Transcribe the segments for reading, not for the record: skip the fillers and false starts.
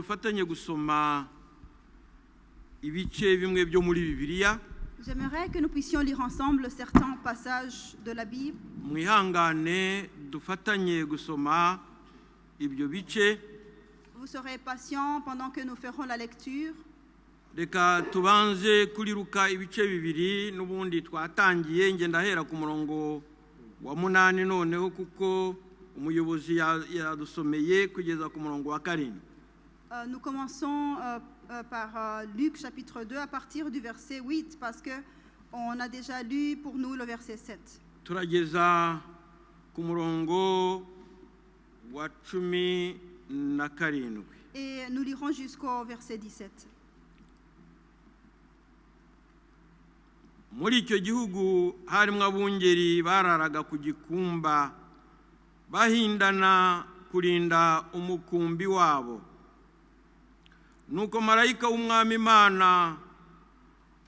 dufatanye gusoma ibice bimwe byo muri Bibiliya. J'aimerais que nous puissions lire ensemble certains passages de la Bible. Mwihangane dufatanye gusoma ibyo bice. Vous serez patients pendant que nous ferons la lecture. Reka tubanze kuri Luka ibice bibiri n'ubundi twatangiye nge ndahera ku murongo wa 8 noneho kuko umuyobozi yadusomeye kugeza ku murongo wa 7. Nous commençons par Luc chapitre 2 à partir du verset 8 parce que on a déjà lu pour nous le verset 7. Turageza ku murongo wa 17. Et nous lirons jusqu'au verset 17. Muri icyo gihugu harimo abungeri bararaga ku gikumba bahindana kurinda umukumbi wabo. Nuko marayika w'umwami Imana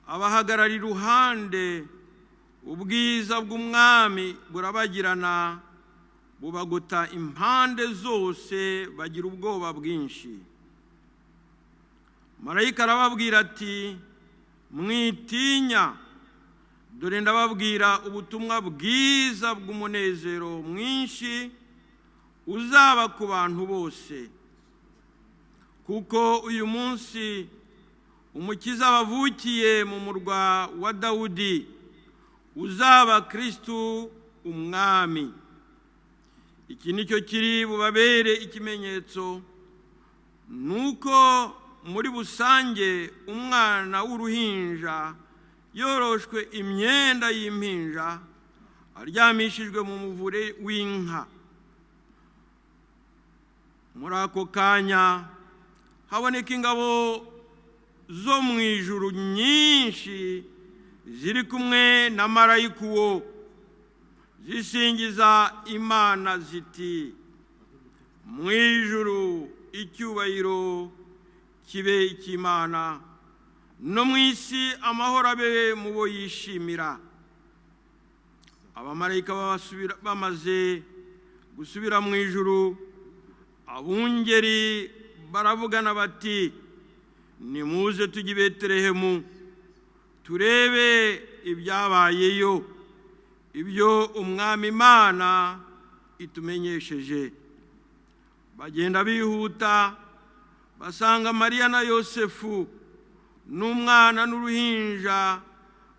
abahagarara iruhande, ubwiza bw'umwami burabagirana bubagota impande zose, bagira ubwoba bwinshi. Marayika arababwira ati, mwitinya, dore ndababwira ubutumwa bwiza bw'umunezero mwinshi uzaba ku bantu bose. Kuko uyu munsi umukiza wavukiye mu murwa wa Dawudi, uzaba Kristo umwami. Iki nicyo kiri bubabere ikimenyetso, nuko muri busange umwana w'uruhinja yoroshwe imyenda y'impinja, aryamishijwe mu muvure w'inka. Muri ako kanya haboneka ingabo zo mu ijuru nyinshi ziri kumwe na marayika uwo, zisingiza Imana ziti, mu ijuru icyubahiro kibe icy'Imana, no mu isi amahoro abe mu bo yishimira. Abamarayika bamaze gusubira mu ijuru, abungeri baravugana bati, nimuze tujye i Betelehemu turebe ibyabayeyo, ibyo umwami Imana itumenyesheje. Bagenda bihuta basanga Mariya na Yosefu n'umwana n'uruhinja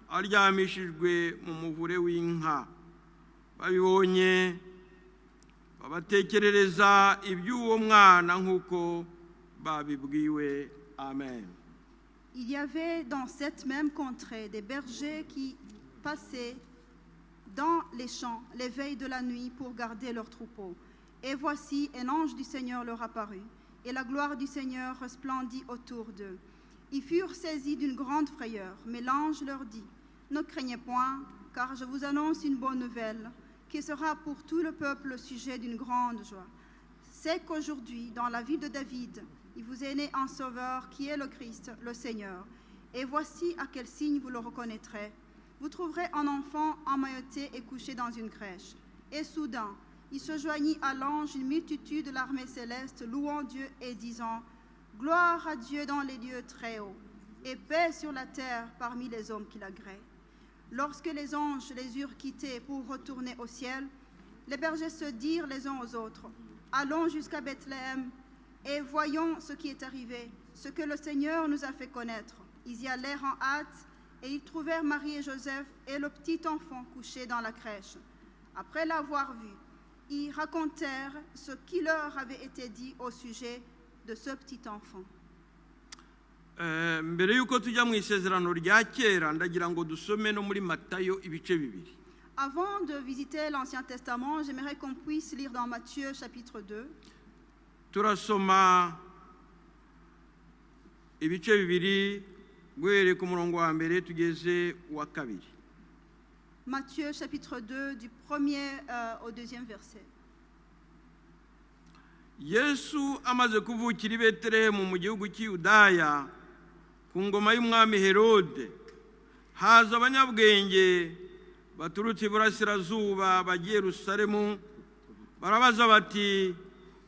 aryamishijwe mu muvure w'inka. Babibonye babatekerereza iby'uwo mwana nk'uko babibwiwe. Amen. Il y avait dans cette même contrée des bergers qui passaient dans les champs les veilles de la nuit pour garder leurs troupeaux. Et voici, un ange du Seigneur leur apparut, et la gloire du Seigneur resplendit autour d'eux. Ils furent saisis d'une grande frayeur, mais l'ange leur dit, ne craignez point, car je vous annonce une bonne nouvelle, qui sera pour tout le peuple le sujet d'une grande joie. C'est qu'aujourd'hui, dans la ville de David, il vous est né un sauveur qui est le Christ, le Seigneur. Et voici à quel signe vous le reconnaîtrez. Vous trouverez un enfant emmailloté et couché dans une crèche. Et soudain, il se joignit à l'ange une multitude de l'armée céleste, louant Dieu et disant, gloire à Dieu dans les lieux très hauts, et paix sur la terre parmi les hommes qui l'agréent. Lorsque les anges les eurent quittés pour retourner au ciel, les bergers se dirent les uns aux autres, allons jusqu'à Bethléem et voyons ce qui est arrivé, ce que le Seigneur nous a fait connaître. Ils y allèrent en hâte et ils trouvèrent Marie et Joseph et le petit enfant couché dans la crèche. Après l'avoir vu, ils racontèrent ce qui leur avait été dit au sujet de ce petit enfant. Mbere yuko tujya mu isezerano rya kera ndagira ngo dusome no muri Matayo ibice bibiri. Avant de visiter l'Ancien Testament, j'aimerais qu'on puisse lire dans Matthieu chapitre 2. Turasoma ibice bibiri guhere ku murongo wa mbere tugeze wa 2. Matthieu chapitre 2 du 1er au 2e verset. Yesu amaze kuvukira i Betelehemu mu gihugu cy'Yudaya ku ngoma y'umwami Herode, haza abanyabwenge baturutse iburasirazuba bagiye Yerusalemu, barabaza bati,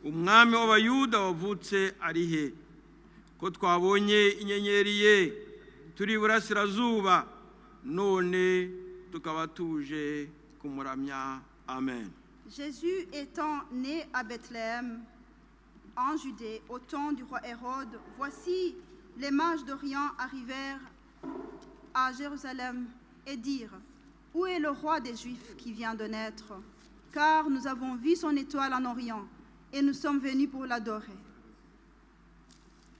umwami w'Abayuda wavutse ari he? ko twabonye inyenyeri ye turi iburasirazuba, none tukaba tuje kumuramya. Amen. Jésus étant né à Bethléem, en Judée, au temps du roi Hérode, voici les mages d'Orient arrivèrent à Jérusalem et dirent: Où est le roi des Juifs qui vient de naître? Car nous avons vu son étoile en Orient et nous sommes venus pour l'adorer.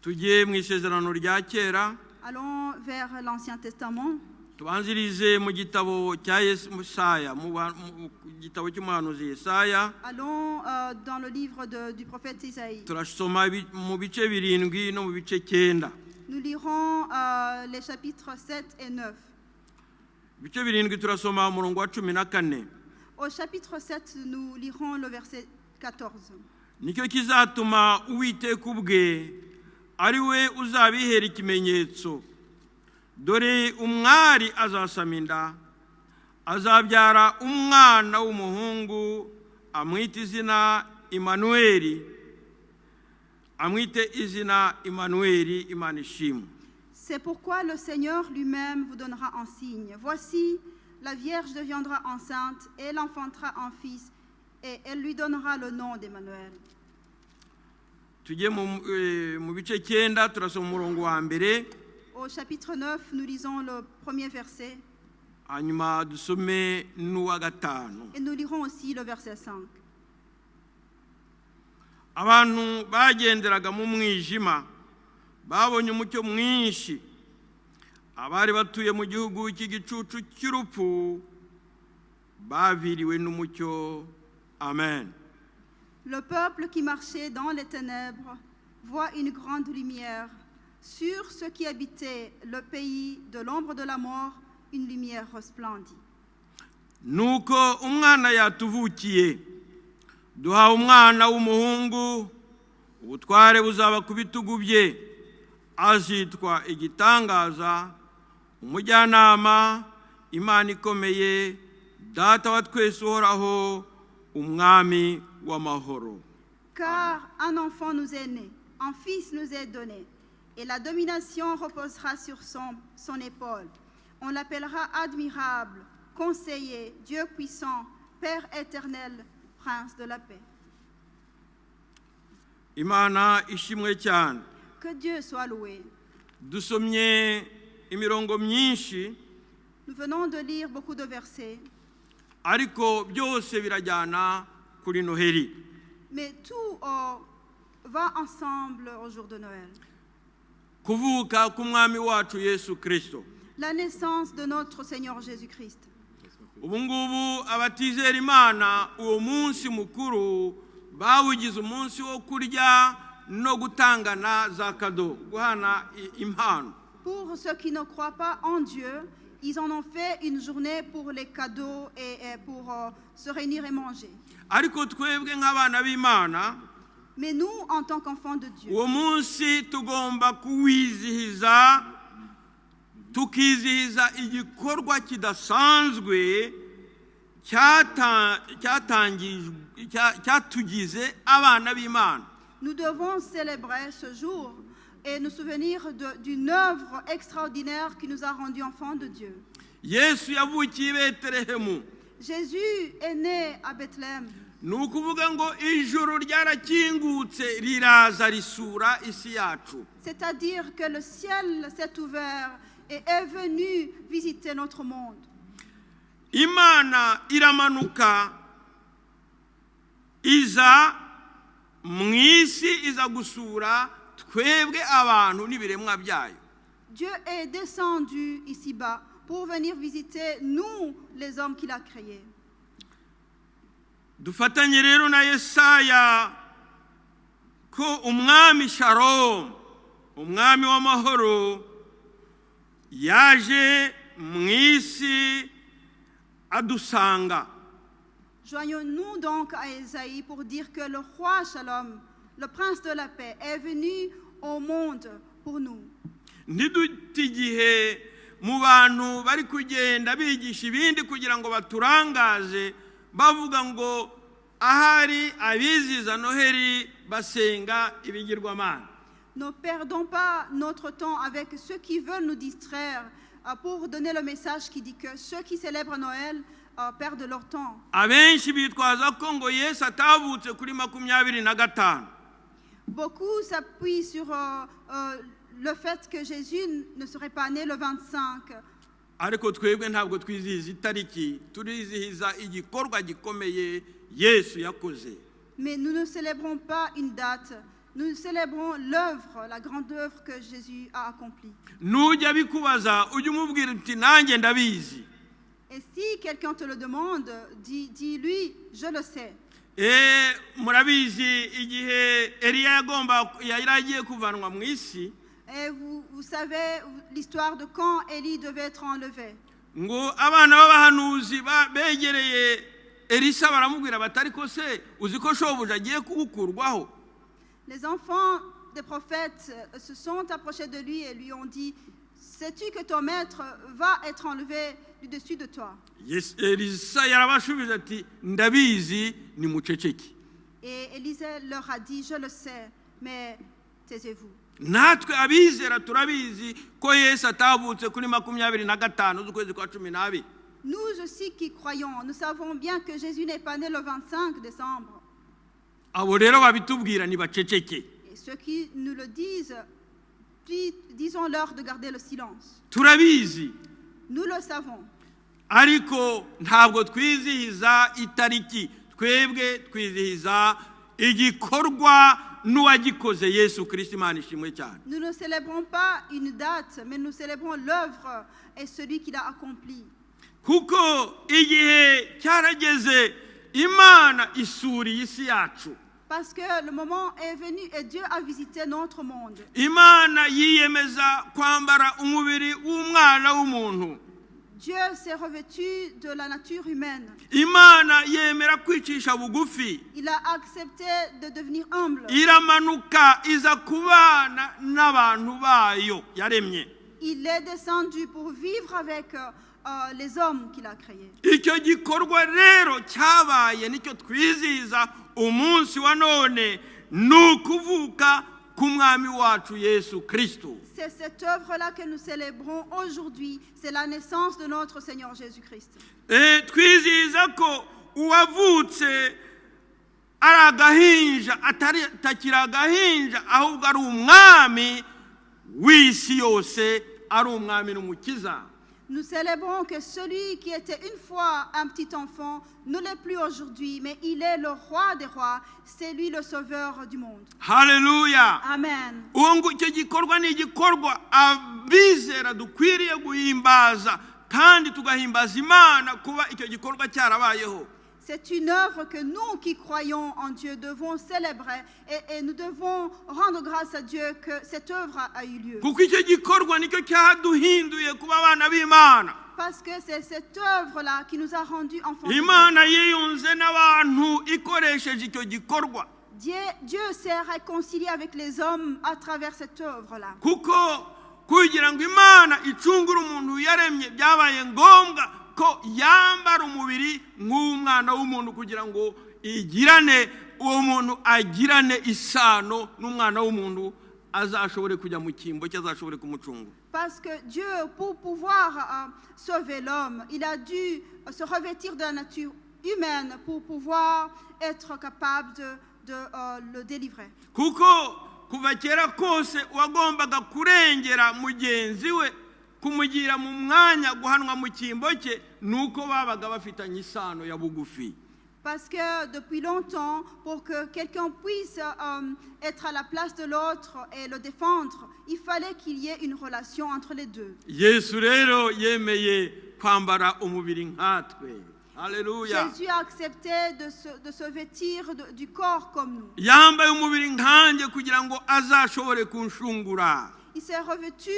Tugiye mu isezerano rya kera, Allons vers l'Ancien Testament. tubanzirize mu gitabo cya Yesaya, mu gitabo cy'umuhanuzi Yesaya. Allons dans le livre du prophète Isaïe. Turasoma mu bice 7 no mu bice 9. Nous lirons les chapitres 7 et 9. Bice 7 turasoma umurongo wa 14. Au chapitre 7, nous lirons le verset 14. Nicyo kizatuma Uwiteka ubwe ari we uzabihera ikimenyetso. Dore umwari azasama inda, azabyara umwana w'umuhungu, amwite izina Imanueli, Imana ishimwe. C'est pourquoi le Seigneur lui-même vous donnera un signe. Voici, la Vierge deviendra enceinte et elle enfantera un fils, et elle lui donnera le nom d'Emmanuel. Tujye mu bice 9 turasoma umurongo wa mbere. Au chapitre 9, nous lisons le premier verset. Hanyuma dusome n'uwa 5. Et nous lirons aussi le verset 5. Abantu bagenderaga mu mwijima babonye umucyo mwinshi. Abari batuye mu gihugu cy'igicucu cy'urupfu baviriwe n'umucyo. Amen. Le peuple qui marchait dans les ténèbres voit une grande lumière. Sur ceux qui habitaient le pays de l'ombre de la mort, une lumière resplendit. Nuko umwana yatuvukiye, duhawe umwana w'umuhungu, ubutware buzaba ku bitugu bye, azitwa igitangaza, umujyanama, Imana ikomeye, Data wa twese uhoraho, umwami w'amahoro. Car un enfant nous est né, un fils nous est donné, et la domination reposera sur son épaule. On l'appellera admirable, conseiller, Dieu puissant, Père éternel, Prince de la paix. Imana ishimwe cyane. Que Dieu soit loué. Dusomye imirongo myinshi. Nous venons de lire beaucoup de versets. Ariko byose birajyana kuri Noheli. Mais tout va ensemble au jour de Noël. Kuvuka k'umwami wacu Yesu Kristo. La naissance de notre Seigneur Jésus-Christ. Ubu ngubu abatizera Imana uwo munsi mukuru bawugize umunsi wo kurya no gutangana za kado, guhana impano. Pour ceux qui ne croient pas en Dieu, ils en ont fait une journée pour les cadeaux et pour se réunir et manger. Ariko twebwe nk'abana b'Imana, mais nous, en tant qu'enfants de Dieu, uwo munsi tugomba kuwizihiza, tukizihiza igikorwa kidasanzwe cyatugize abana b'Imana. Nous devons célébrer ce jour et nous souvenir d'une œuvre extraordinaire qui nous a rendus enfants de Dieu. Yesu yavukiye i Betelehemu. Jésus est né à Bethléem. Nukuvuga ngo ijuru ryarakingutse riraza risura isi yacu. C'est-à-dire que le ciel s'est ouvert et est venu visiter notre monde. Imana iramanuka iza mwisi iza gusura twebwe abantu n'ibiremwa byayo. Dieu est descendu ici-bas pour venir visiter nous, les hommes qu'il a créés. Dufatanye rero na Yesaya ko umwami Shalom, umwami w'amahoro, yaje mwisi adusanga. Joignons-nous donc à Isaïe pour dire que le roi Shalom, le prince de la paix, est venu au monde pour nous. Ntiduti igihe mu bantu bari kugenda bigisha ibindi kugira ngo baturangaze bavuga ngo ahari abiziza Noheli basenga ibigirwamana. Ne perdons pas notre temps avec ceux qui veulent nous distraire pour donner le message qui dit que ceux qui célèbrent Noël perdent leur temps. abenshi bitwaza ko ngo Yesu atavutse kuri 25. Beaucoup s'appuient sur le fait que Jésus ne serait pas né le 25. ariko twebwe ntabwo twizihiza itariki, turizihiza igikorwa gikomeye Yesu yakoze. Mais nous ne célébrons pas une date, nous célébrons l'œuvre, la grande œuvre que Jésus a accomplie. Nujya bikubaza ujye umubwira uti nanjye ndabizi. Et si quelqu'un te le demande, dis-lui, je le sais. Murabizi igihe Eliya yari agiye kuvanwa mu isi, Et vous savez l'histoire de quand Élie devait être enlevé. ngo abana b'abahanuzi begereye Elisa baramubwira batari ko se uzi ko shobuja agiye kugukurwaho. Les enfants des prophètes se sont approchés de lui et lui ont dit, sais-tu que ton maître va être enlevé du dessus de toi? Elisa yarabashubije ati ndabizi nimuceceke. Et Élisée leur a dit, je le sais, mais taisez-vous. Natwe abizera turabizi ko Yesu atavutse kuri 25 z'ukwezi kwa 12. Nous aussi qui croyons, nous savons bien que Jésus n'est pas né le 25 décembre. Abo rero babitubwira ni baceceke. Et ceux qui nous le disent, disons-leur de garder le silence. Turabizi. Nous le savons. Ariko ntabwo twizihiza itariki, twebwe twizihiza igikorwa n'uwagikoze Yesu Kristo, Imana ishimwe cyane. Nous ne célébrons pas une date, mais nous célébrons l'œuvre et celui qui l'a accompli. Kuko igihe cyarageze Imana isuriye isi yacu. Parce que le moment est venu et Dieu a visité notre monde. Imana yiyemeza kwambara umubiri w'umwana w'umuntu. Dieu s'est revêtu de la nature humaine. Imana yemera kwicisha bugufi. Il a accepté de devenir humble. Iramanuka iza kubana n'abantu bayo yaremye. Il est descendu pour vivre avec les hommes qu'il a créés. Icyo gikorwa rero cyabaye nicyo twizihiza umunsi wa none, nukuvuka k'umwami wacu Yesu Kristo. C'est cette œuvre-là que nous célébrons aujourd'hui, c'est la naissance de notre Seigneur Jésus-Christ. Twizihiza ko uwavutse ari agahinja, atakiri agahinja, ahubwo ari umwami w'isi yose, ari umwami n'umukiza. Nous célébrons que celui qui était une fois un petit enfant ne l'est plus aujourd'hui, mais il est le roi des rois, c'est lui le sauveur du monde. Hallelujah. Amen. Icyo gikorwa ni igikorwa abizera dukwiriye guhimbaza, kandi tugahimbaza Imana kuba icyo gikorwa cyarabayeho. C'est une œuvre que nous qui croyons en Dieu devons célébrer et nous devons rendre grâce à Dieu que cette œuvre a eu lieu. Kuko icyo gikorwa nicyo cyaduhinduye kuba abana b'Imana. Parce que c'est cette œuvre-là qui nous a rendus enfants. Imana yiyunze n'abantu ikoresheje icyo gikorwa. Dieu s'est réconcilié avec les hommes à travers cette œuvre-là. Kuko kugira ngo Imana icungure umuntu yaremye byabaye ngombwa ko yambara umubiri nk'umwana w'umuntu kugira ngo igirane uwo muntu agirane isano n'umwana w'umuntu azashobore kujya mu cyimbo cye, azashobore kumucungura. Parce que Dieu, pour pouvoir sauver l'homme, il a dû se revêtir de la nature humaine pour pouvoir être capable de le délivrer. Kuko kuva kera kose wagombaga kurengera mugenzi we, kumugira mu mwanya, guhanwa mu cyimbo cye, nuko babaga bafitanye isano ya bugufi. Parce que depuis longtemps, pour que quelqu'un puisse être à la place de l'autre et le défendre, il fallait qu'il y ait une relation entre les deux. Yesu rero yemeye kwambara umubiri nkatwe. Alléluia. Jésus a accepté de se vêtir du corps comme nous. Yambaye umubiri nkanjye kugira ngo azashobore kunshungura. Il s'est revêtu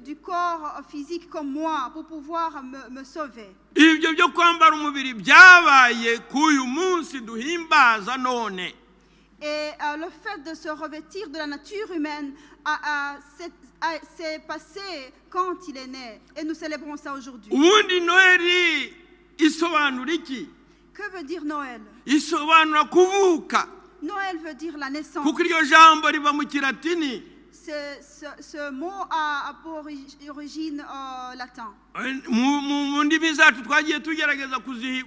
du corps physique comme moi pour pouvoir me sauver. Ibyo byo kwambara umubiri byabaye k'uyu munsi duhimbaza none. Et le fait de se revêtir de la nature humaine s'est passé quand il est né. Et nous célébrons ça aujourd'hui. Ubundi Noheli isobanura iki? Que veut dire Noël? Isobanura kuvuka. Noël veut dire la naissance. Kuko iryo jambo riva mu Kilatini. ce mot a pour origine latin. mu ndimi zacu twagiye tugerageza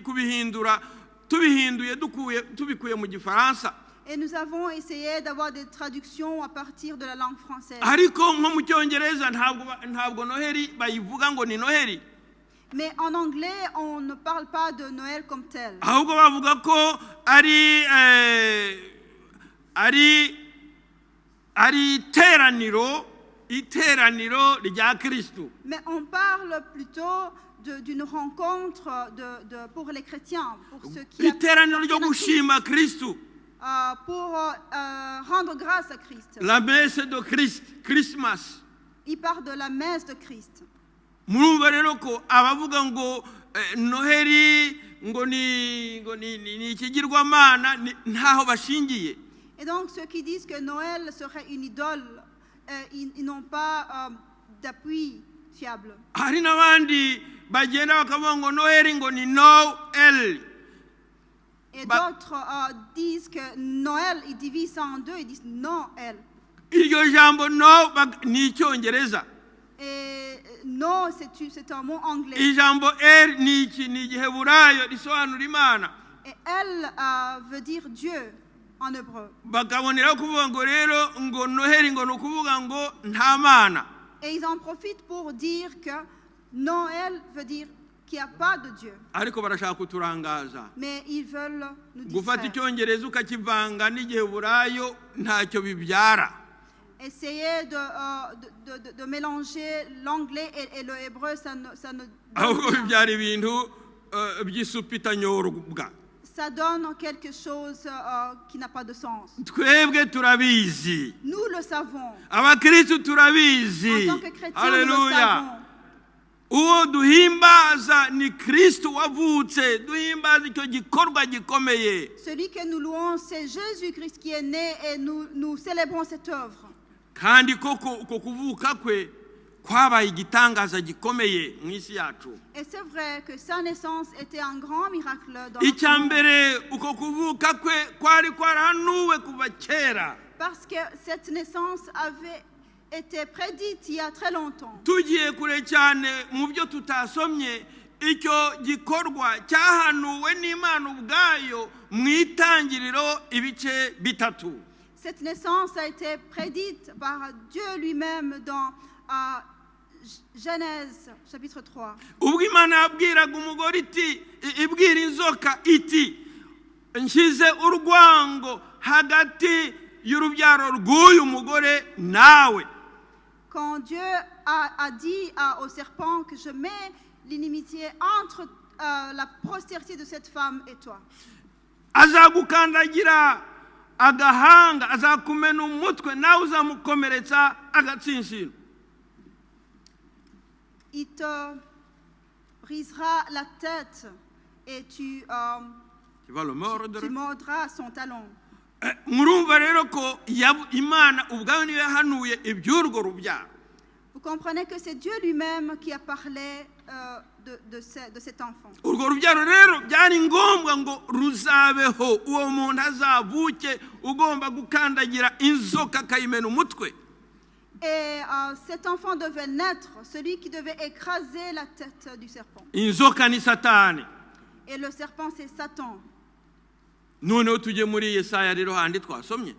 kubihindura tubikuye mu gifaransa, Et nous avons essayé d'avoir des traductions à partir de la langue française. ariko nko mu cyongereza ntabwo noheri bayivuga ngo ni noheri, Mais en anglais, on ne parle pas de Noël comme tel. ahubwo bavuga ko ari iteraniro rya Kristo. Mais on parle plutôt d'une rencontre pour les chrétiens, pour ceux qui iteraniro ryo gushima Kristo, pour rendre grâce à Christ. la messe de Christ, Christmas. Il parle de la messe de Christ. Murumva rero ko abavuga ngo noheri ngo ni ikigirwamana ntaho bashingiye. Et donc ceux qui disent que Noël serait une idole, ils n'ont pas d'appui fiable. Hari n'abandi bagenda bakavuga ngo noheri ngo ni Noel. Et d'autres disent que Noël, ils divisent ça en deux, ils disent Noël. Iryo jambo no ni icyongereza. Et no, c'est un mot anglais. Ijambo ni igiheburayo risobanura Imana. Et elle veut dire Dieu en hébreu. Bakabonera kuvuga ngo rero ngo noheri ngo nukuvuga ngo nta mana. Et ils en profitent pour dire que Noël veut dire qu'il n'y a pas de Dieu. Ariko barashaka kuturangaza. Mais ils veulent nous Gufata distraire. icyongereza ukakivanga n'igiheburayo ntacyo bibyara. Essayer de mélanger l'anglais et le hébreu, ça ne Ahubwo donne rien. bibyara ibintu by'isupitanyorwa. Ça donne quelque chose qui n'a pas de sens. Twebwe turabizi. Nous le savons. Abakristo turabizi. En tant que chrétiens, nous le Haleluya. savons. Uwo duhimbaza ni Kristo wavutse, duhimbaza icyo gikorwa gikomeye. Celui que nous louons, c'est Jésus-Christ qui est né et nous célébrons cette œuvre. Kandi koko uko kuvuka kwe kwabaye igitangaza gikomeye mu isi yacu. Et c'est vrai que sa naissance était un grand miracle dans notre Icya monde. mbere uko kuvuka kwe kwari kwarahanuwe kuva kera. Parce que cette naissance avait été prédite il y a très longtemps. Tugiye kure cyane mu byo tutasomye, icyo gikorwa cyahanuwe n'Imana ubwayo mu itangiriro ibice bitatu. Cette naissance a été prédite par Dieu lui-même dans Genèse chapitre 3. Ubwo Imana yabwiraga umugore iti, ibwira inzoka iti, nshyize urwango hagati y'urubyaro rw'uyu mugore nawe. Quand Dieu a dit au serpent que je mets l'inimitié entre la postérité de cette femme et toi. Azagukandagira agahanga, azakumena umutwe, nawe uzamukomeretsa agatsinsino. Il te brisera la tête et tu mordras son talon. Murumva rero ko Imana ubwayo niyo yahanuye iby'urwo rubyaro. Vous comprenez que c'est Dieu lui-même qui a parlé de cet enfant. Urwo rubyaro rero byari ngombwa ngo ruzabeho, uwo muntu azavuke ugomba gukandagira inzoka akayimena umutwe. Et cet enfant devait naître, celui qui devait écraser la tête du serpent. Inzoka ni Satani. Et le serpent, c'est Satan. Noneho tujye muri Yesaya rero handi twasomye.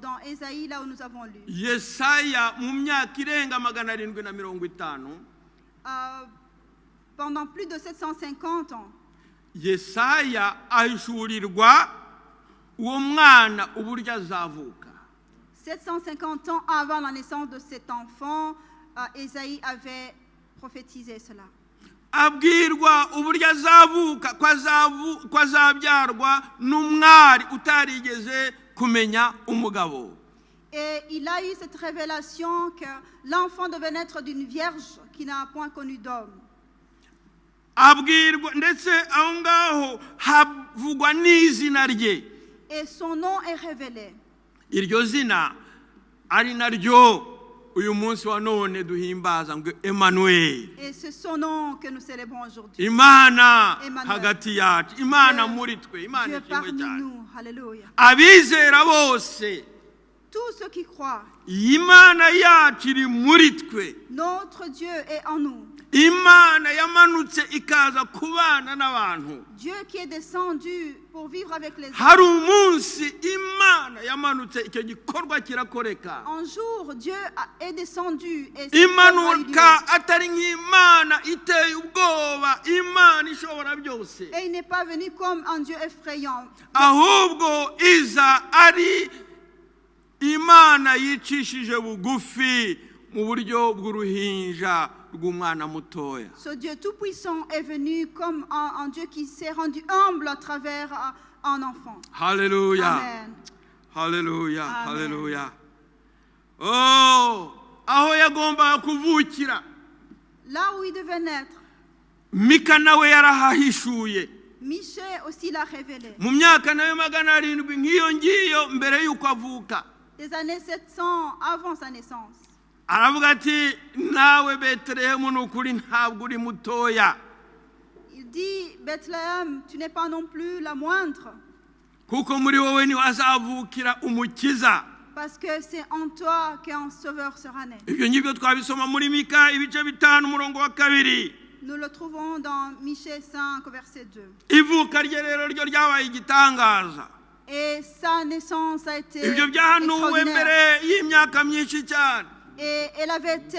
Dans Ésaïe, là où nous avons lu. Yesaya mu myaka irenga 750. Pendant plus de 750 ans. Yesaya ahishurirwa uwo mwana uburyo azavuka. 750 ans avant la naissance de cet enfant, Ésaïe avait prophétisé cela. Abwirwa uburyo azavuka, ko azabyarwa n'umwari utarigeze kumenya umugabo. Et il a eu cette révélation que l'enfant devait naître d'une vierge qui n'a point connu d'homme. Abwirwa ndetse aho ngaho havugwa n'izina rye. Et son nom est révélé. Iryo zina ari naryo uyu munsi wa none duhimbaza ngo Emmanuel. Et c'est son nom que nous célébrons aujourd'hui. Imana Emmanuel. hagati yacu, Imana Dieu- muri twe, Imana Dieu kimwe parmi cyane. nous. Alléluia. Abizera bose Tous ceux qui croient, Imana yacu iri muri twe. notre Dieu est en nous. Imana yamanutse ikaza kubana n'abantu. Dieu qui est descendu pour vivre avec les hommes. Hari umunsi Imana yamanutse icyo gikorwa kirakoreka. Un jour, Dieu est descendu et ce Imanuka atari nk'Imana iteye ubwoba, Imana ishobora byose. et il n'est pas venu comme un Dieu effrayant. Ahubwo iza ari Imana yicishije bugufi mu buryo bw'uruhinja rw'umwana mutoya. Ce Dieu tout-puissant est venu comme un Dieu qui s'est rendu humble à travers un enfant. Hallelujah. Amen. Hallelujah. Amen. Hallelujah. Oh, aho yagombaga kuvukira. Là où il devait naître, Mika nawe yarahahishuye. Michée aussi l'a révélé. Mu myaka nayo 700 nk'iyo ngiyo mbere y'uko avuka. Des années 700 avant sa naissance. Aravuga ati nawe Betelehemu n'ukuri ntabwo uri mutoya. Il dit, Bethléem, tu n'es pas non plus la moindre, Kuko muri wowe ni azavukira umukiza. parce que c'est en toi qu'un sauveur sera né. Ibyo ngibyo twabisoma muri Mika ibice 5 umurongo wa 2. Nous le trouvons dans Michée 5, verset 2. Ivuka rye rero ryo ryabaye igitangaza. Et sa naissance a été Ibyo byahanuwe extraordinaire. mbere y'imyaka myinshi cyane. Et elle avait été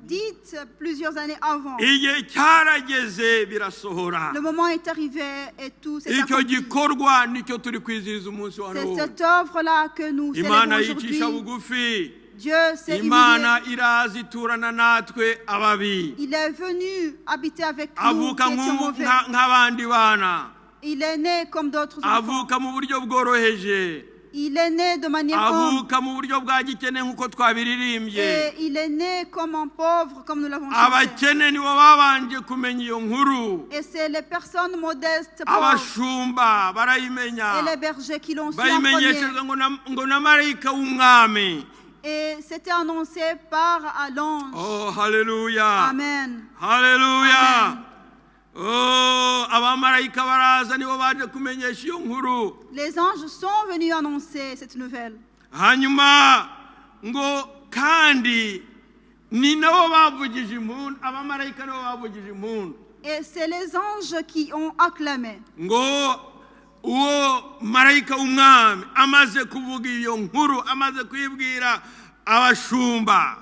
dite plusieurs années avant. Igihe cyarageze birasohora. Le moment est arrivé et tout s'est Icyo accompli. gikorwa nicyo turi kwizihiza umunsi wa C'est none. cette œuvre-là que nous célébrons Imana aujourd'hui. yicisha bugufi. Dieu s'est humilié. Imana iraza iturana natwe ababi. Il est venu habiter avec nous Avuka qui étions mauvais. nk'abandi bana. Il est né comme d'autres enfants. Avuka mu buryo bworoheje. Il est né de manière humble. Avuka mu buryo bwa gikene nk'uko twabiririmbye. Et il est né comme un pauvre, comme nous l'avons chanté. Abakene nibo babanje kumenya iyo nkuru. Et c'est les personnes modestes, pauvres, Abashumba barayimenya. et les bergers qui l'ont su en Bayimenyeshejwe premier. ngo na marayika w'umwami. Et c'était annoncé par l'ange. Oh, hallelujah. Amen. Hallelujah. Amen. Oh, abamarayika baraza nibo baje kumenyesha iyo nkuru. Les anges sont venus annoncer cette nouvelle. Hanyuma ngo kandi ni nabo bavugije impundu, abamarayika nabo bavugije impundu. Et c'est les anges qui ont acclamé. Ngo uwo marayika w'umwami amaze kuvuga iyo nkuru, amaze kwibwira abashumba.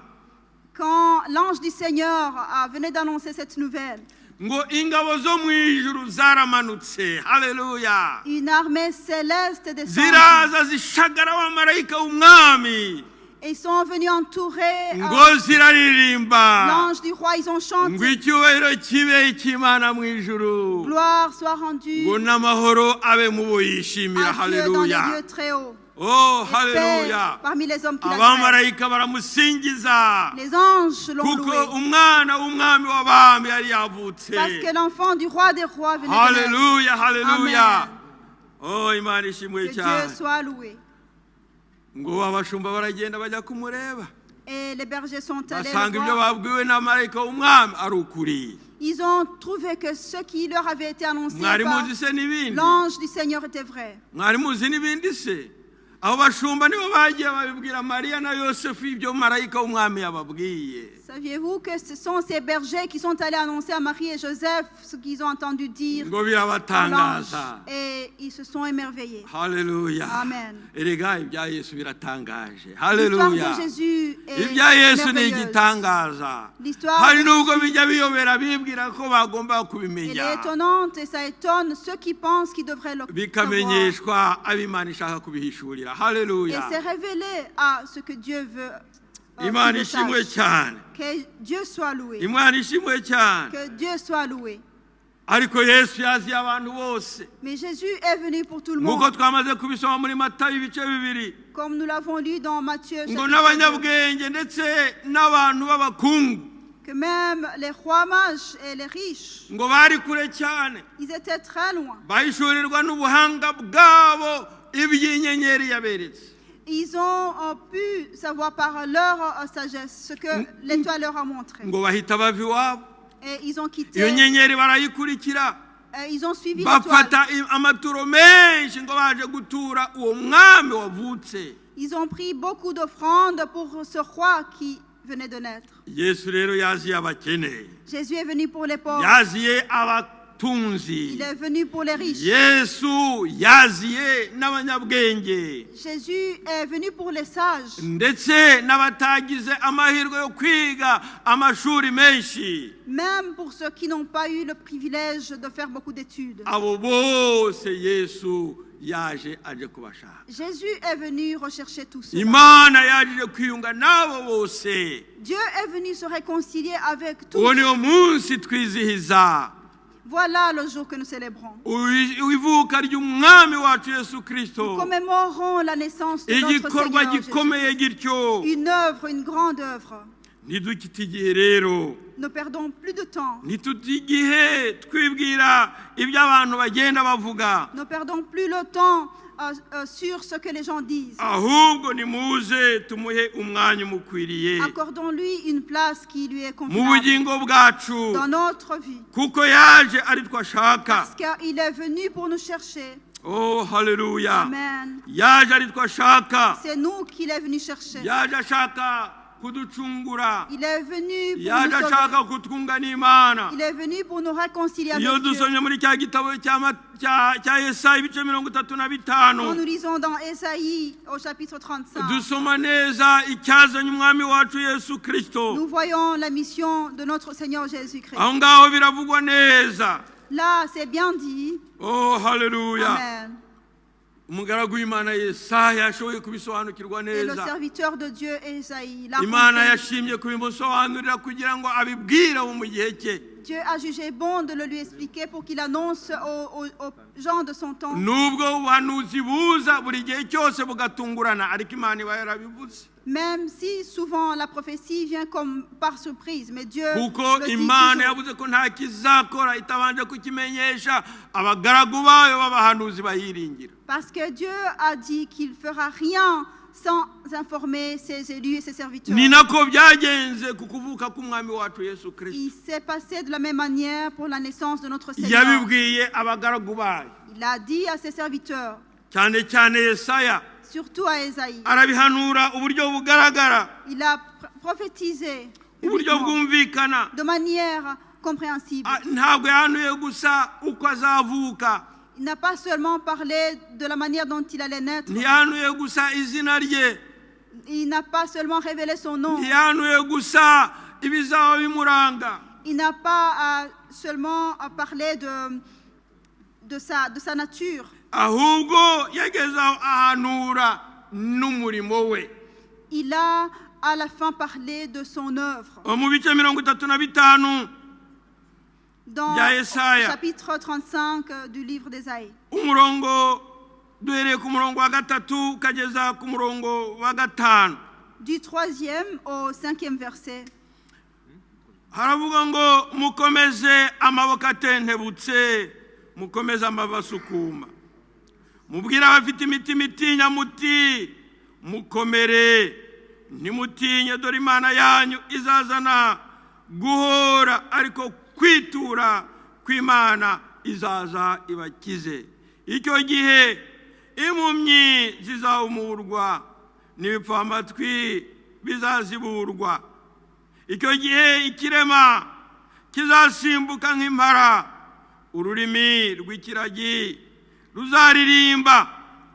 Quand l'ange du Seigneur venait d'annoncer cette nouvelle, Ngo ingabo zo mu ijuru zaramanutse. Hallelujah. une armée céleste descend. Ziraza zishagara abamarayika w'umwami. Et ils sont venus entourer Ngo ziraririmba. l'ange du roi. Ils ont Ngo chanté. icyubahiro kibe icy'Imana mu ijuru. Gloire soit rendue Ngo n'amahoro abe mu bo yishimira. à Dieu dans les Hallelujah. lieux très hauts. Oh, Et paix hallelujah. parmi les hommes qui l'agréent. Abamarayika baramusingiza. Les anges l'ont Kuko loué. umwana w'umwami w'abami yari yavutse. Parce que l'enfant du roi des rois venait de naître. Hallelujah, hallelujah. Amen. Oh, Imana ishimwe Que Dieu cyane. soit loué. Ngo abashumba baragenda bajya kumureba. Et les bergers sont allés Basanga le ibyo voir. babwiwe na marayika w'umwami ari ukuri. Ils ont trouvé que ce qui leur avait été annoncé Mwari par muzi se n'ibindi? l'ange du Seigneur était vrai. Mwari muzi n'ibindi se? Abo bashumba nibo bagiye babibwira Mariya na Yosefu ibyo marayika w'umwami yababwiye. Saviez-vous que ce sont ces bergers qui sont allés annoncer à Marie et Joseph ce qu'ils ont entendu dire Ngo à l'ange? birabatangaza. Et ils se sont émerveillés. Hallelujah. Amen. Erega ibya Yesu biratangaje. L'histoire Hallelujah. de Jésus est Ibya Yesu ni merveilleuse. igitangaza. L'histoire Hari de nubwo Jésus, bijya biyobera bibwira ko bagomba elle est kubimenya. étonnante et ça étonne ceux qui pensent qu'ils devraient le savoir. Bikamenyeshwa ab'Imana ishaka kubihishurira. Et Hallelujah. c'est révélé à ce que Dieu veut. Imana qu'ils le ishimwe sachent. cyane. Que Dieu soit loué. Imana ishimwe cyane. Que Dieu soit loué. Ariko Yesu yaziye abantu bose. Mais Jésus est venu pour tout le monde. Nk'uko twamaze kubisoma muri Matayo ibice 2. Comme nous l'avons lu dans Matthieu, Ngo chapitre 2, n'abanyabwenge ndetse n'abantu b'abakungu. que même les rois mages et les riches, Ngo bari kure cyane. ils étaient très loin. Bahishurirwa n'ubuhanga bwabo iby'inyenyeri yaberetse. Ils ont pu savoir par leur sagesse ce que l'étoile leur a montré. Ngo bahita bava iwabo. Et ils ont quitté, Iyo nyenyeri barayikurikira. ils ont suivi l'étoile. Bafata amaturo menshi ngo baje gutura uwo mwami wavutse. Ils ont pris beaucoup d'offrandes pour ce roi qui venait de naître. Yesu rero yaziye abakene, Jésus est venu pour les pauvres. yaziye abatunzi, Il est venu pour les riches. Yesu yaziye n'abanyabwenge, Jésus est venu pour les sages, ndetse n'abatagize amahirwe yo kwiga amashuri menshi. même pour ceux qui n'ont pas eu le privilège de faire beaucoup d'études. Abo bose Yesu yaje aje kubashaka. Jésus est venu rechercher tout cela. Imana yaje kwiyunga nabo bose. Dieu est venu se réconcilier avec tous. Uwo niwo munsi twizihiza Voilà le jour que nous célébrons. ivuka ry'umwami wacu Yesu Kristo, Commémorons la naissance de notre igikorwa Seigneur gikomeye Jésus. gityo. Une œuvre, une grande œuvre. Ntidukite igihe rero, Ne perdons plus de temps. ntitute igihe twibwira ibyo abantu bagenda bavuga, Ne perdons plus le temps sur ce que les gens disent. ahubwo nimuze tumuhe umwanya umukwiriye Accordons-lui une place qui lui est mu convenable bugingo bwacu, dans notre vie. kuko yaje ari two ashaka. Parce qu'il est venu pour nous chercher. Oh haleluya, Amen. yaje ari two ashaka, C'est nous qu'il est venu chercher. yaje ashaka kuducungura, Il est venu pour yaje nous sauver. ashaka kutwunga n'Imana. Il est venu pour nous réconcilier Iyo avec Dieu. dusomye muri cya gitabo cya Yesaya ibice 35, Quand nous lisons dans Ésaïe au chapitre 35, dusoma neza icyazanye umwami wacu Yesu Kristo. nous voyons la mission de notre Seigneur Jésus-Christ. Aho ngaho biravugwa neza. Là, c'est bien dit. Oh haleluya, Amen. umugaragu w'Imana Yesaya yashoboye kubisobanukirwa Et le neza. serviteur de Dieu, Ésaïe, l'a Imana compris. yashimye kubimusobanurira kugira ngo abibwire abo mu gihe cye. Dieu a jugé bon de le lui expliquer pour qu'il annonce aux gens de son temps. Nubwo ubuhanuzi buza buri gihe cyose bugatungurana, ariko Imana iba yarabivuze. Même si souvent la prophétie vient comme par surprise, mais Dieu Kuko le dit Imana toujours. yavuze ko nta kizakora itabanje kukimenyesha abagaragu bayo b'abahanuzi bayiringira. Parce que Dieu a dit qu'il ne fera rien sans informer ses élus et ses serviteurs. Ni nako byagenze ku kuvuka k'umwami wacu Yesu Kristo. Il s'est passé de la même manière pour la naissance de notre Seigneur. Yabibwiye abagaragu bayo, Il a dit à ses serviteurs, cyane cyane Yesaya, surtout à Ésaïe, arabihanura uburyo bugaragara, il a prophétisé uburyo publiquement, bwumvikana. de manière compréhensible. Ntabwo yahanuye gusa uko azavuka, Il n'a pas seulement parlé de la manière dont il allait naître, ntiyahanuye gusa izina rye, il n'a pas seulement révélé son nom, ntiyahanuye gusa ibizaba bimuranga, il n'a pas seulement parlé de sa nature, ahubwo yageze aho ahanura n'umurimo we. il a à la fin parlé de son œuvre. Mu bice 35 Dans Ya le Yesaya, chapitre 35 du livre d'Ésaïe, umurongo duhereye ku murongo wa 3 kageza ku murongo wa 5, du 3e au 5e verset, haravuga ngo mukomeze amaboko atentebutse, mukomeze amava asukuma, mubwire abafite imitima itinya muti mukomere, ntimutinye, dore Imana yanyu izazana guhora, ariko kwitura kw'Imana izaza ibakize. Icyo gihe impumyi zizahumurwa, n'ibipfamatwi bizaziburwa. Icyo gihe ikirema kizasimbuka nk'impara, ururimi rw'ikiragi ruzaririmba,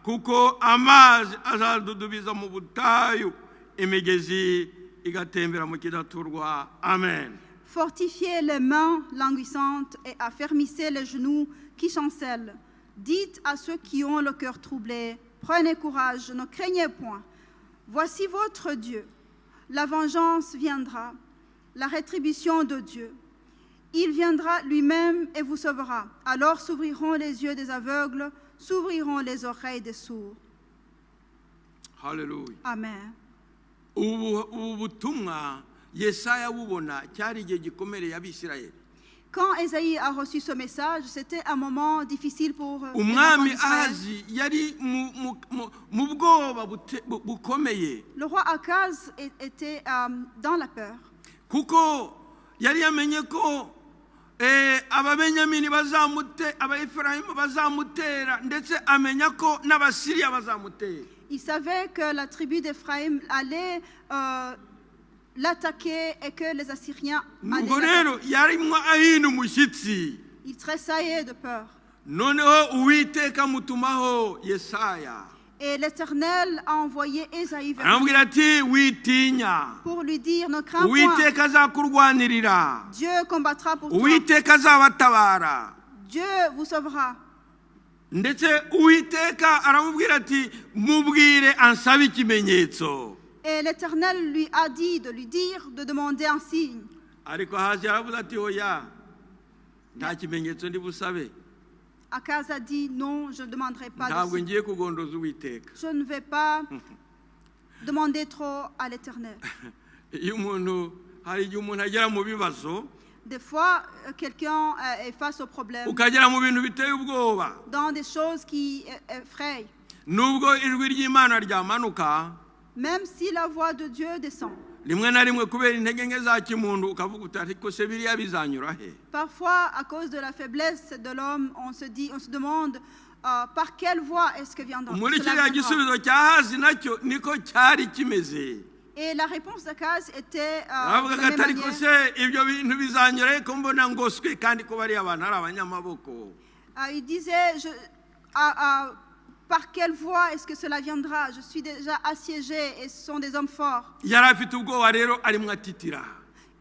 kuko amazi azadudubiza mu butayu, imigezi igatembera mu kidaturwa. Amen. fortifiez les mains languissantes et affermissez les genoux qui chancellent. Dites à ceux qui ont le cœur troublé, prenez courage, ne craignez point. Voici votre Dieu. La vengeance viendra, la rétribution de Dieu. Il viendra lui-même et vous sauvera. Alors s'ouvriront les yeux des aveugles, s'ouvriront les oreilles des sourds. Hallelujah. Amen. Ubu butumwa Yesaya bubona cyari igihe gikomere y'Abisirayeli. Quand Ésaïe a reçu ce message, c'était un moment difficile pour les enfants Umwami d'Israël. Ahazi yari mu bwoba bukomeye, Le roi Akaz était dans la peur. kuko yari yamenye ko ababenyamini abaefurayimu bazamutera, ndetse amenya ko n'Abasiriya bazamutera. Il savait que la tribu d'Éphraïm allait l'attaquer et que les Assyriens allaient nuko l'attaquer. rero yarimwo ahinda umushyitsi. Il tressaillait de peur. Noneho uwiteka mutumaho Yesaya Et l'Éternel a envoyé Ésaïe vers lui aramubwira ati witinya, pour lui dire, ne crains point, uwiteka azakurwanirira, Dieu combattra pour toi, uwiteka azabatabara. Dieu vous sauvera. Ndetse uwiteka aramubwira ati mubwire ansabe ikimenyetso. Et l'Éternel lui a dit de lui dire de demander un signe. Ariko Ahazi aravuze ati oya, nta kimenyetso ndi busabe, Akaz a dit non, je ne demanderai pas de ntabwo signe. ngiye kugondoza uwiteka. Je ne vais pas demander trop à l'Éternel. Iyo umuntu hari igihe umuntu agera mu bibazo, Des fois, quelqu'un est face au problème, ukagera mu bintu biteye ubwoba, dans des choses qui effrayent. nubwo ijwi ry'Imana ryamanuka, Même si la voix de Dieu descend. rimwe na rimwe kubera intege nke za kimuntu ukavuga uti ariko se biriya bizanyura he? Parfois, à cause de la faiblesse de l'homme, on se demande par quelle voie est-ce que viendra. Muri Cela kiriya viendra. gisubizo cya Ahazi nacyo niko cyari kimeze. Et la réponse d'Akaz était de Aravuga la ati même ariko manière. se ibyo bintu bizanyura he ko mbona ngoswe kandi ko bariya abantu ari abanyamaboko? Il disait, par quelle voie est-ce que cela viendra? Je suis déjà assiégé et ce sont des hommes forts. Yari afite ubwoba rero arimwo atitira,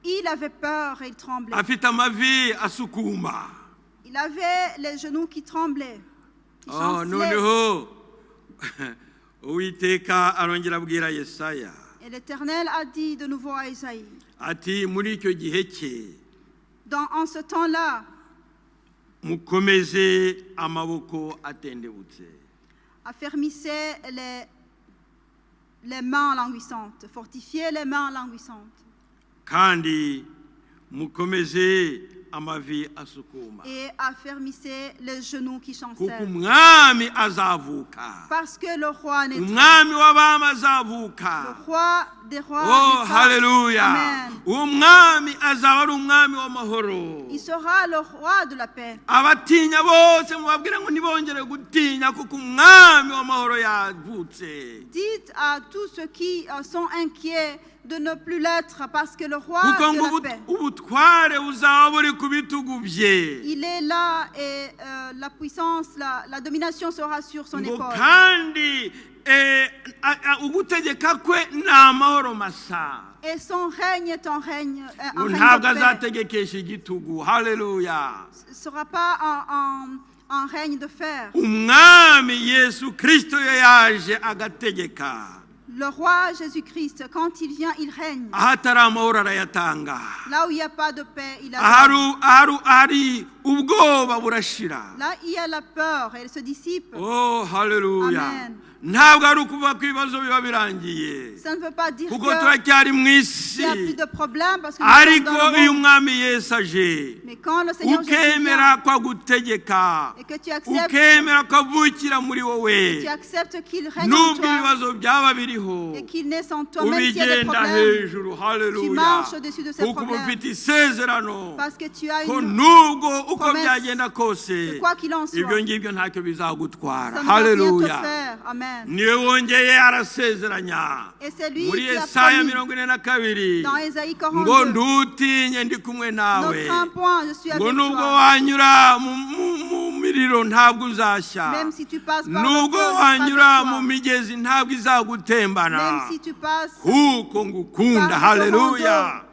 Il avait peur et il tremblait. afite amavi asukuma. Il avait les genoux qui tremblaient, qui Oh, chancelaient. noneho uwiteka arongera abwira Yesaya Et l'Éternel a dit de nouveau à Isaïe, ati muri icyo gihe cye en ce temps-là, mukomeze amaboko atendebutse. affermissez les mains languissantes, fortifiez les mains languissantes Kandi mukomeze amavi asukuma, et affermissez les genoux qui kuko chancellent. umwami azavuka, Parce que le roi naîtra. umwami w'abami Le azavuka. roi des rois Oh, naîtra. haleluya! Amen. Uwo mwami azaba ari umwami w'amahoro. Il sera le roi de la paix. Abatinya bose mubabwire ngo ntibongere gutinya kuko umwami w'amahoro yavutse. Dites à tous ceux qui sont inquiets de ne plus l'être parce que le roi Kuko de ngo la paix, ubutware buzaba buri ku bitugu bye. il est là et la puissance, la domination sera sur son Ngo épaule. kandi ugutegeka kwe ni amahoro masa. Et son règne est un règne, un Ngo règne ntabwo de paix. azategekesha igitugu. Haleluya! Ce ne sera pas un règne de fer. Umwami Yesu Kristo yaje agategeka. Le roi Jésus-Christ, quand il vient, il règne. Ahatari amahoro arayatanga. Là où il n'y a pas de paix, il a Ari ubwoba burashira. Là, il y a la peur et elle se dissipe. Oh, haleluya! Amen. Ntabwo ari ukuvuga ko ibibazo biba birangiye, Ça ne veut pas dire kuko qu'il turacyari mu isi. n'y a plus de problème parce que nous sommes Ariko dans le iyo monde. umwami Yesu aje, Mais quand le Seigneur Jésus ukemera vient ko agutegeka, et que tu acceptes, ukemera ko avukira muri wowe, tu acceptes qu'il règne en nubwo toi ibibazo byaba biriho, et qu'il naisse en toi, même s'il y a des ubigenda problèmes, hejuru. tu Haleluya! marches au-dessus de ces Kuko uba problèmes ufite isezerano parce que tu as ko une nubwo uko promesse byagenda kose, que quoi qu'il en soit, ibyo ngibyo ntacyo bizagutwara. ça ne va rien te Haleluya! faire. Amen. Niwe wongeye arasezeranya Et c'est lui muri qui a Yesaya promis 42 dans Ésaïe ngo 42, ntutinye ndi kumwe nawe, ne crains point, je suis ngo avec nubwo toi. wanyura mu miriro ntabwo uzashya, Même si tu passes par le nubwo feu, je serai wanyura avec mu toi. migezi ntabwo izagutembana, Même si tu passes, kuko ngukunda. par le Haleluya!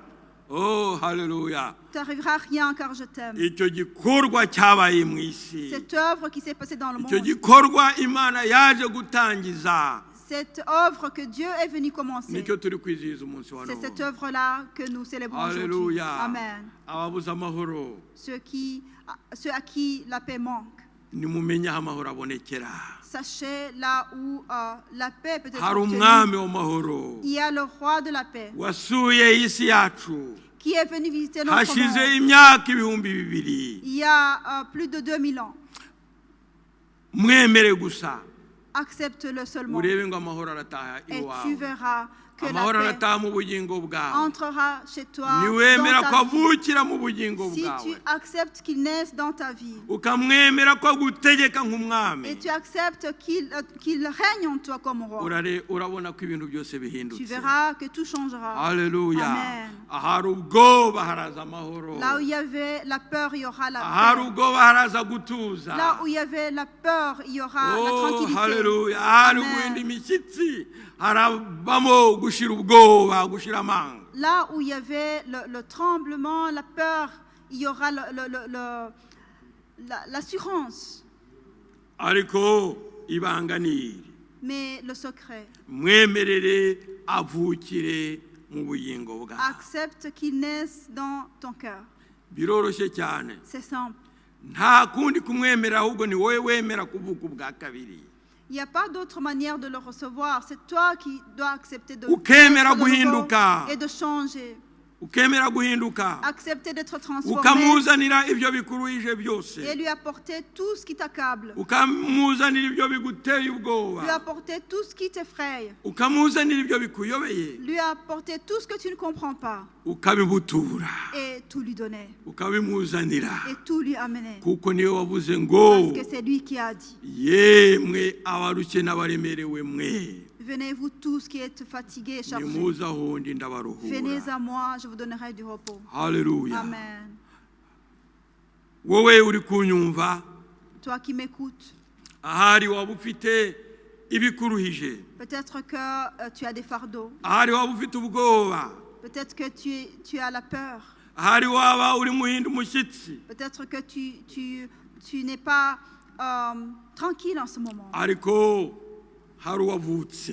Oh, haleluya! t'arrivera rien car je t'aime. Icyo gikorwa cyabaye mu isi, Cette œuvre qui s'est passée dans le icyo monde, gikorwa Imana yaje gutangiza, cette œuvre que Dieu est venu commencer, nicyo turi kwizihiza umunsi wa c'est none. cette œuvre-là que nous célébrons aujourd'hui. Haleluya! Amen. Ababuze amahoro Ceux à qui la paix manque, nimumenye aho amahoro abonekera. sachez là où la paix peut être Hari obtenue. umwami w'amahoro Il y a le roi de la paix wasuye isi yacu qui est venu visiter notre hashize monde imyaka 2000. il y a plus de 2000 ans. Mwemere gusa, accepte-le seulement. urebe ngo amahoro arataha Et tu iwawe, verras que amahoro la paix arataha mu bugingo bwawe. entrera chez toi Niwemera ko dans ta vie. avukira mu bugingo Si tu bwawe, acceptes qu'il naisse dans ta vie ukamwemera ko agutegeka nk'umwami, et tu acceptes qu'il règne en toi comme roi, urabona ko ibintu byose tu bihindutse. verras que tout changera. Haleluya. Amen. Ahari ubwoba haraza amahoro, Là où il y avait la peur, il y aura la ahari paix. ubwoba haraza gutuza. Là où il y avait la peur, il y aura la Oh, tranquillité. haleluya. Ahari Amen. guhinda imishyitsi harabamo gushira ubwoba, gushira amanga. Là où il y avait le tremblement, la peur, il y aura l'assurance. Ariko ibanga ni iri, Mais le secret, mwemerere avukire mu bugingo bwawe. accepte qu'il naisse dans ton cœur. Biroroshye cyane, C'est simple. nta kundi kumwemera, ahubwo ni wowe wemera kuvuka ubwa kabiri. Il n'y a pas d'autre manière de le recevoir. C'est toi qui dois accepter de Ukemera d'être nouveau guhinduka. et de changer. Ukemera guhinduka, Accepter d'être transformé ukamuzanira ibyo bikuruhije byose, et lui apporter tout ce qui t'accable. ukamuzanira ibyo biguteye Lui ubwoba, apporter tout ce qui t'effraie. ukamuzanira ibyo bikuyobeye, Lui apporter tout ce que tu ne comprends pas ukabibutura, et tout lui donner ukabimuzanira, et tout lui amener. kuko niwe wavuze ngo Parce que c'est lui qui a dit, yemwe abarushye n'abaremerewe mwe, venez-vous tous qui êtes fatigués et chargés. nimuze aho ndi ndabaruhura. Venez à moi, je vous donnerai du repos. Haleluya. Amen. Wowe uri kunyumva, Toi qui m'écoutes, ahari waba ufite ibikuruhije, peut-être que tu as des fardeaux. ahari waba ufite ubwoba, Peut-être que tu as la peur. ahari waba uri muhinda umushyitsi, Peut-être que tu n'es pas tranquille en ce moment. ariko hari uwavutse,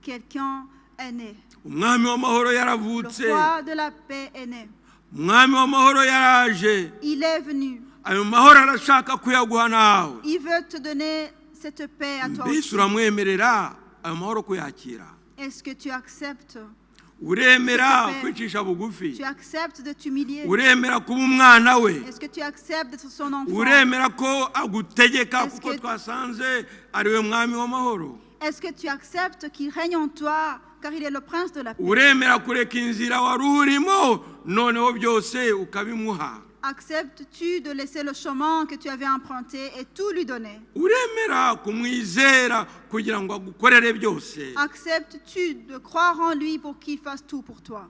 Quelqu'un est né. umwami w'amahoro Le yaravutse, roi de la paix est né. umwami w'amahoro yaraje, Il est venu. ayo mahoro arashaka kuyaguha nawe. Il veut te donner cette paix à toi Mbese aussi. uramwemerera ayo mahoro kuyakira? Est-ce que tu acceptes? Uremera S'il te plaît. kwicisha bugufi? Tu acceptes de t'humilier? Uremera kuba umwana we? Est-ce que tu acceptes d'être son enfant? Uremera ko agutegeka Est-ce kuko que- twasanze ari we mwami w'amahoro? Est-ce que tu acceptes qu'il règne en toi car il est le prince de la paix? Uremera kureka inzira wari urimo noneho byose ukabimuha? Acceptes-tu de laisser le chemin que tu avais emprunté et tout lui donner? Uremera kumwizera kugira ngo agukorere byose? Acceptes-tu de croire en lui pour qu'il fasse tout pour toi?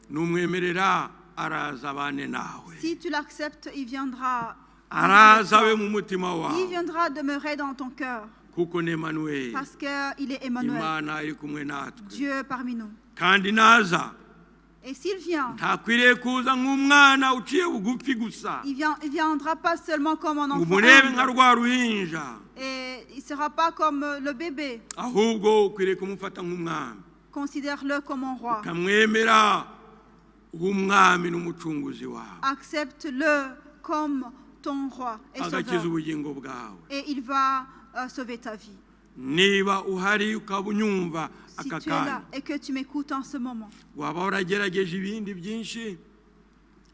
Numwemerera araza abane nawe, Si tu l'acceptes, il viendra. araza abe mu mutima Il wawe, viendra demeurer dans ton cœur kuko ni Emanueli, parce qu'il est Emmanuel, Imana iri kumwe natwe. Dieu parmi nous. Kandi naza Et s'il vient, ntakwiriye kuza nk'umwana uciye bugufi gusa, il viendra pas seulement comme un enfant umurebe nka humble, rwa ruhinja, et il ne sera pas comme le bébé. ahubwo ukwiriye kumufata nk'umwami, Considère-le comme un roi. ukamwemera nk'umwami n'umucunguzi wawe, Accepte-le comme ton roi et agakiza sauveur. ubugingo bwawe. Et il va sauver ta vie. Niba uhari ukaba unyumva Si aka tu es là kanya, et que tu m'écoutes en ce moment, waba waragerageje ibindi byinshi,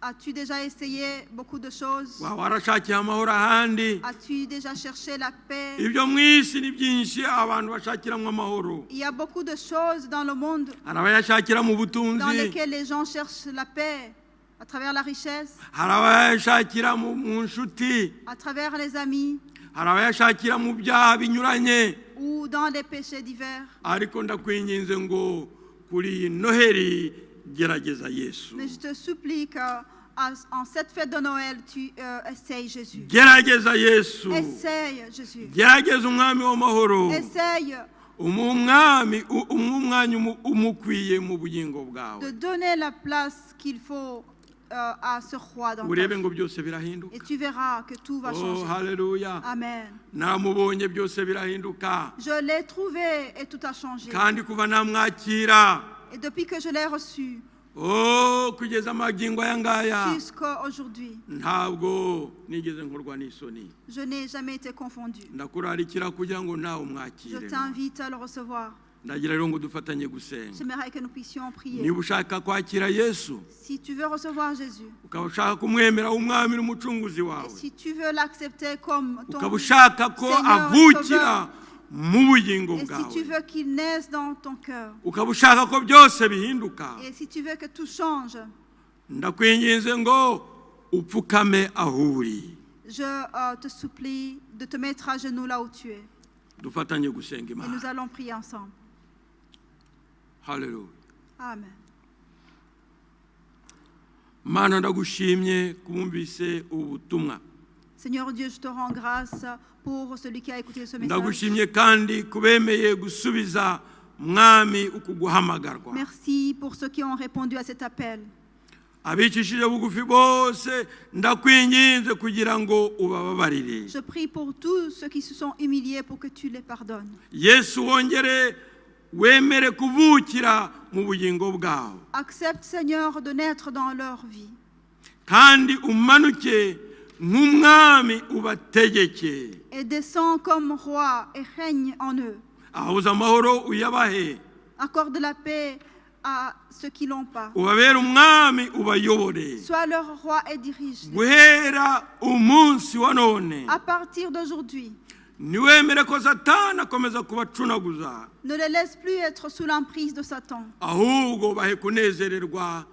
as-tu déjà essayé beaucoup de choses? waba warashakiye amahoro ahandi? As-tu déjà cherché la paix? Ibyo mu isi ni byinshi abantu bashakiramo amahoro, Il y a beaucoup de choses dans le monde hari abayashakira mu dans butunzi, lesquelles les gens cherchent la paix à travers la richesse, hari abayashakira mu nshuti, à travers les amis hari abayashakira mu byaha binyuranye. ou dans les péchés divers. Ariko ndakwinginze ngo kuri iyi noheri gerageza Yesu, Mais je te supplie qu'en cette fête de Noël, tu essayes Jésus. gerageza Yesu, Essaye Jésus. gerageza umwami w'amahoro, Essaye umwami umwanya umukwiye mu bugingo bwawe, de donner la place qu'il faut à ce roi dans ta urebe vie. ngo byose birahinduka. Et tu verras que tout va Oh, changer. haleluya. Amen. Namubonye byose birahinduka, Je l'ai trouvé et tout a changé. kandi kuva namwakira, Et depuis que je l'ai reçu oh, kugeza amagingo aya ngaya jusqu'à aujourd'hui, ntabwo nigeze nkorwa n'isoni. je n'ai jamais été confondu. Ndakurarikira kugira ngo nawe Je umwakire. t'invite à le recevoir. Ndagira rero ngo dufatanye gusenga. J'aimerais que nous puissions prier. Niba ushaka kwakira Yesu, Si tu veux recevoir Jésus, ukaba ushaka kumwemera umwami n'umucunguzi et wawe, si tu veux l'accepter comme ton ukaba ushaka ko Seigneur et avukira Sauveur, mu bugingo Et si tu bwawe veux qu'il naisse dans ton cœur, ukaba ushaka ko byose bihinduka et si tu veux que tout change, ndakwinginze ngo upfukame aho uri je te supplie de te mettre à genoux là où tu es. dufatanye gusenga Et nous Imana. allons prier ensemble. Haleluya. Amen. Mana ndagushimye kubumvise ubu butumwa. Seigneur Dieu, je te rends grâce pour celui qui a écouté ce message. Ndagushimye kandi kubemeye gusubiza mwami ukuguhamagarwa. Merci pour ceux qui ont répondu à cet appel. Abicishije bugufi bose ndakwinginze kugira ngo ubababarire. Je prie pour tous ceux qui se sont humiliés pour que tu les pardonnes. Yesu wongere wemere kuvukira mu bugingo bwawe. Accepte, Seigneur, de naître dans leur vie. Kandi umanuke nk'umwami ubategeke. Et descends comme roi et règne en eux. Ahuza amahoro uyabahe. Accorde la paix à ceux qui l'ont pas. Ubabere umwami ubayobore. Sois leur roi et dirige-les. Guhera umunsi wa none À partir d'aujourd'hui, niwemere ko Satani akomeza kubacunaguza, ne les laisse plus être sous l'emprise de Satan. ahubwo bahe kunezererwa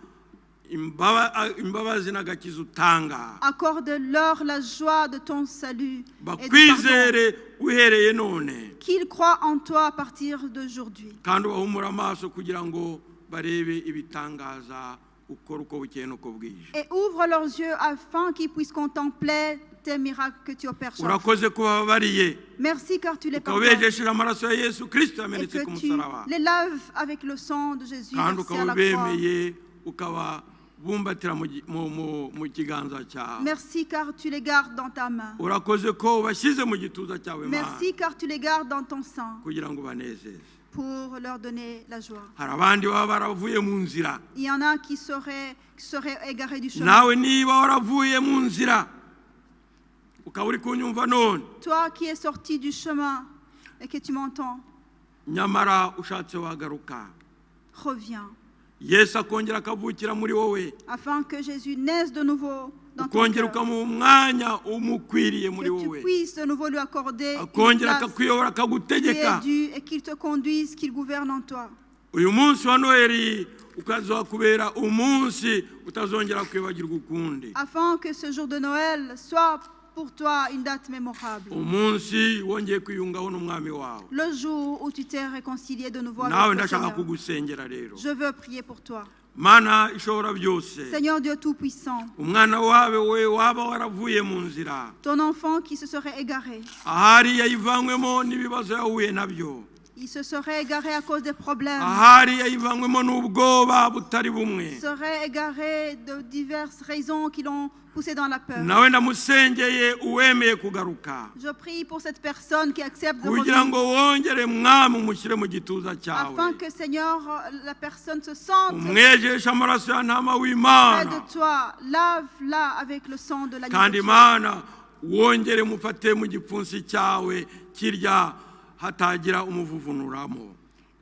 imbabazi n'agakiza utanga. Accorde-leur la joie de ton salut et du pardon. Bakwizere uhereye none Qu'ils croient en toi à partir d'aujourd'hui. kandi ubahumura amaso kugira ngo barebe ibitangaza ukora uko bukeye n'uko bwije. Et ouvre leurs yeux afin qu'ils puissent contempler tes miracles que tu opères chaque jour. Urakoze kubabariye Merci car tu les pardonnes ukabejesheje amaraso ya Yesu Kristo et yamenetse ku que tu musaraba, les laves avec le sang de Jésus kandi versé à la croix. ukabemeye ukababumbatira mu kiganza cyawe. Merci car tu les gardes dans ta main. Urakoze ko ubashyize mu gituza cyawe Mana Merci car tu les gardes dans ton sang kugira ngo banezeze. pour leur donner la joie. Hari abandi baba baravuye mu nzira, Il y en a qui seraient égarés du chemin. nawe niba waravuye mu nzira ukaba uri kunyumva none, Toi qui es sorti du chemin et que tu m'entends, nyamara ushatse wagaruka, reviens Yesu akongera akavukira muri wowe, afin que Jésus naisse de nouveau dans ton ukongera cœur. ukamuha umwanya umukwiriye muri Que tu wowe, puisses de nouveau lui accorder une akongera place akakuyobora qui est akagutegeka. due et qu'il te conduise, qu'il gouverne en toi. Uyu munsi wa Noheli ukazakubera umunsi utazongera kwibagirwa ukundi, Afin que ce jour de Noël soit pour toi une date mémorable. umunsi wongeye kwiyungaho n'umwami wawe. Le jour où tu t'es réconcilié de nouveau Nawe avec le ndashaka Seigneur. kugusengera rero. Je veux prier pour toi. Mana ishobora byose, Seigneur Dieu Tout-Puissant, umwana wawe we waba waravuye mu nzira, ton enfant qui se serait égaré, ahari yayivanywemo n'ibibazo yahuye nabyo, il se serait égaré à cause des problèmes, ahari yayivanywemo n'ubwoba butari bumwe, il serait égaré de diverses raisons qui l'ont poussé dans la peur. nawe ndamusengeye uwemeye kugaruka Je prie pour cette personne qui accepte de kugira revenir, ngo wongere mwami umushyire mu gituza cyawe, afin que, Seigneur, la personne se sente umwejeshe amaraso ya ntama près w'Imana, de toi. Lave-la avec le sang de l'agneau. kandi Mana wongere mufate mu gipfunsi cyawe kirya hatagira umuvuvunuramo.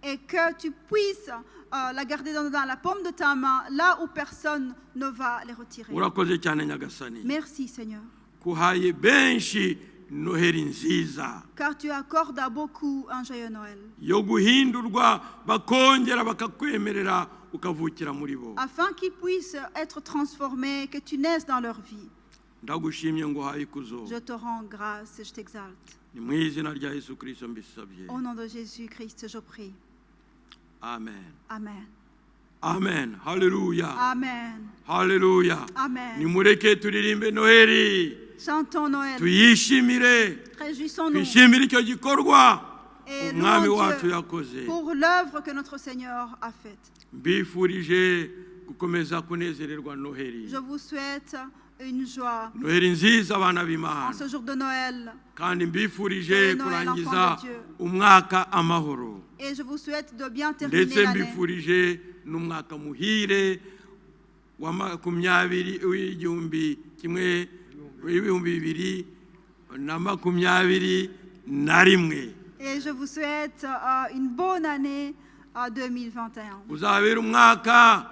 Et que tu puisses la garder dans la paume de ta main, là où personne ne va les retirer. Urakoze cyane Nyagasani, Merci, Seigneur, kuhaye benshi Noheli nziza car tu accordes à beaucoup un joyeux Noël, yo guhindurwa bakongera bakakwemerera ukavukira muri bo. afin qu'ils puissent être transformés, que tu naisses dans leur vie. Ndagushimye ngo uhaye ikuzo, Je te rends grâce et je t'exalte. ni mu izina rya Yesu Kristo mbisabye, Au nom de Jésus-Christ, je prie. amen. Amen. Amen. Haleluya. Amen. Haleluya. Amen. Nimureke turirimbe Noheli, Chantons Noël. tuyishimire, Réjouissons-nous twishimire icyo gikorwa et umwami louons wacu Dieu yakoze. pour l'œuvre que notre Seigneur a faite. Mbifurije gukomeza kunezererwa Noheli. Je vous souhaite une joie Noheli nziza abana en b'Imana, ce jour de Noël kandi mbifurije Noël, kurangiza enfant de Dieu. umwaka amahoro, et je vous souhaite de bien terminer ndetse l'année mbifurije n'umwaka muhire wa 20 w'igihumbi kimwe w'ibihumbi 2021. et je vous souhaite une bonne année 2021. Uzabera umwaka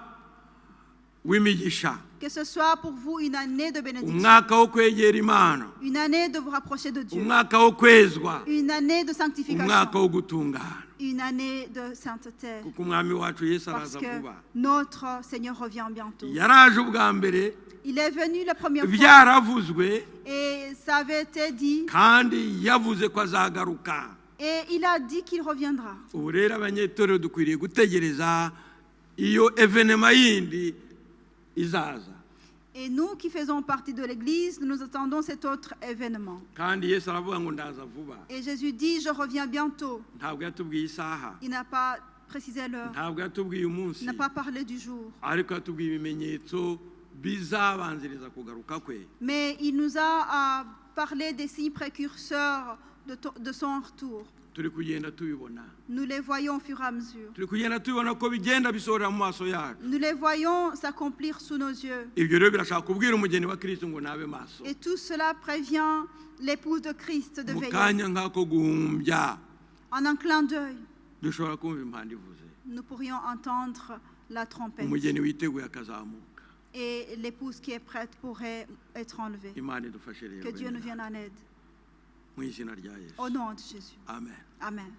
w'imigisha, Que ce soit pour vous une année de bénédiction, umwaka wo kwegera Imana, une année de vous rapprocher de Dieu, umwaka wo kwezwa, une année de umwaka sanctification, wo gutungana, une année de sainteté. kuko umwami wacu Yesu Parce araza que vuba. notre Seigneur revient bientôt. Yaraje ubwa mbere, Il est venu la première fois byaravuzwe, et ça avait été dit kandi yavuze ko azagaruka. et il a dit qu'il reviendra. Ubu rero abanyetorero dukwiriye gutegereza iyo evenema yindi izaza. Et nous qui faisons partie de l'Église, nous attendons cet autre événement. Kandi Yesu aravuga ngo ndaza vuba. Et Jésus dit, je reviens bientôt. Ntabwo yatubwiye isaha, Il n'a pas précisé l'heure, ntabwo yatubwiye il umunsi, n'a pas parlé du jour. ariko yatubwiye ibimenyetso bizabanziriza kugaruka kwe. Mais il nous a parlé des signes précurseurs de son retour. Turi kugenda tubibona, Nous les voyons au fur et à mesure. turi kugenda tubibona ko bigenda bisohora mu maso yacu. Nous les voyons s'accomplir sous nos yeux. Ibyo rero birashaka kubwira umugeni wa Kristo ngo nabe maso. Et tout cela prévient l'épouse de Christ de Mu veiller. kanya nk'ako guhumbya En un clin d'œil, dushobora kumva impanda ivuze, nous pourrions entendre la trompette. umugeni witeguye akazamuka. Et l'épouse qui est prête pourrait être enlevée. Imana idufashe rero Que Dieu nous bene vienne en aide. mu izina rya Yesu. Au nom de Jésus. Amen. Amen.